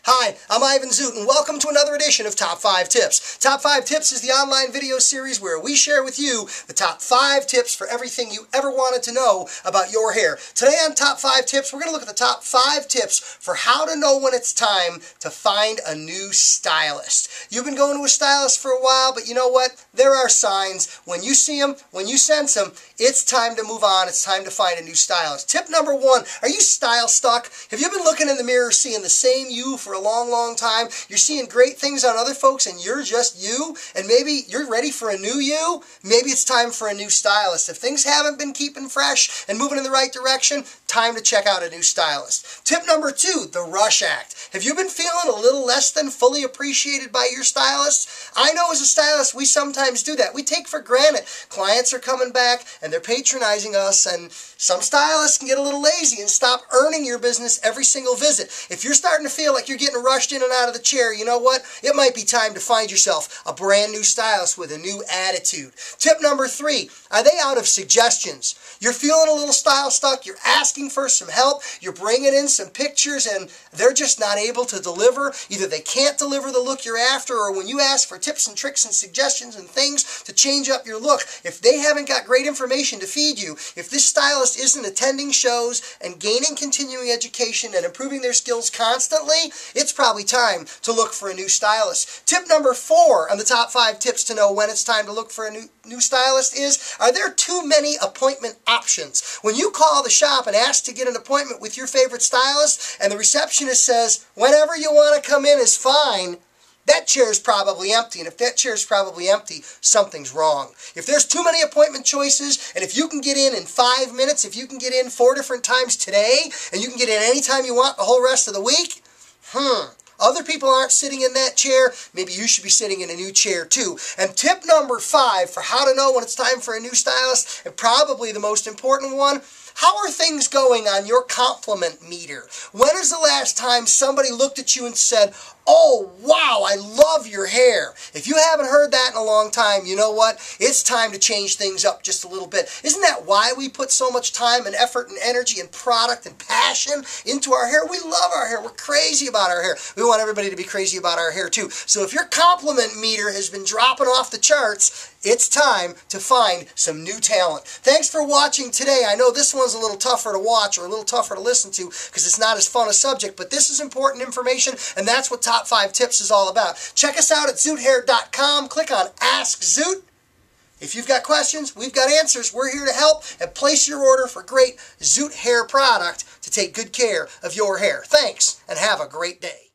Hi, I'm Ivan Zoot, and welcome to another edition of Top 5 Tips. Top 5 Tips is the online video series where we share with you the top 5 tips for everything you ever wanted to know about your hair. Today on Top 5 Tips, we're going to look at the top 5 tips for how to know when it's time to find a new stylist. You've been going to a stylist for a while, but you know what? There are signs. When you see them, when you sense them, it's time to move on. It's time to find a new stylist. Tip number 1, are you style stuck? Have you been looking in the mirror seeing the same you for a long time? You're seeing great things on other folks and you're just you, and maybe you're ready for a new you? Maybe it's time for a new stylist. If things haven't been keeping fresh and moving in the right direction, time to check out a new stylist. Tip number 2, the rush act. Have you been feeling a little less than fully appreciated by your stylist? I know as a stylist we sometimes do that. We take for granted clients are coming back and they're patronizing us, and some stylists can get a little lazy and stop earning your business every single visit. If you're starting to feel like you're getting rushed in and out of the chair, you know what? It might be time to find yourself a brand new stylist with a new attitude. Tip number 3, are they out of suggestions? You're feeling a little style stuck, you're asking for some help, you're bringing in some pictures and they're just not able to deliver. Either they can't deliver the look you're after, or when you ask for tips and tricks and suggestions and things to change up your look, if they haven't got great information to feed you, if this stylist isn't attending shows and gaining continuing education and improving their skills constantly, it's probably time to look for a new stylist. Tip number 4 on the top 5 tips to know when it's time to look for a new stylist is, are there too many appointment options? When you call the shop and ask to get an appointment with your favorite stylist and the receptionist says, whenever you want to come in is fine, that chair is probably empty, and if that chair is probably empty, something's wrong. If there's too many appointment choices, and if you can get in 5 minutes, if you can get in 4 different times today, and you can get in anytime you want the whole rest of the week, other people aren't sitting in that chair, maybe you should be sitting in a new chair too. And tip number 5 for how to know when it's time for a new stylist, and probably the most important one, how are things going on your compliment meter? When is the last time somebody looked at you and said, "Oh, wow, I love your hair"? If you haven't heard that in a long time, you know what? It's time to change things up just a little bit. Isn't that why we put so much time and effort and energy and product and passion into our hair? We love our hair. We're crazy about our hair. We want everybody to be crazy about our hair too. So if your compliment meter has been dropping off the charts, it's time to find some new talent. Thanks for watching today. I know this one's a little tougher to watch or a little tougher to listen to because it's not as fun a subject, but this is important information, and that's what Top 5 Tips is all about. Check us out at zoothair.com. Click on Ask Zoot. If you've got questions, we've got answers. We're here to help, and place your order for great Zoot hair product to take good care of your hair. Thanks, and have a great day.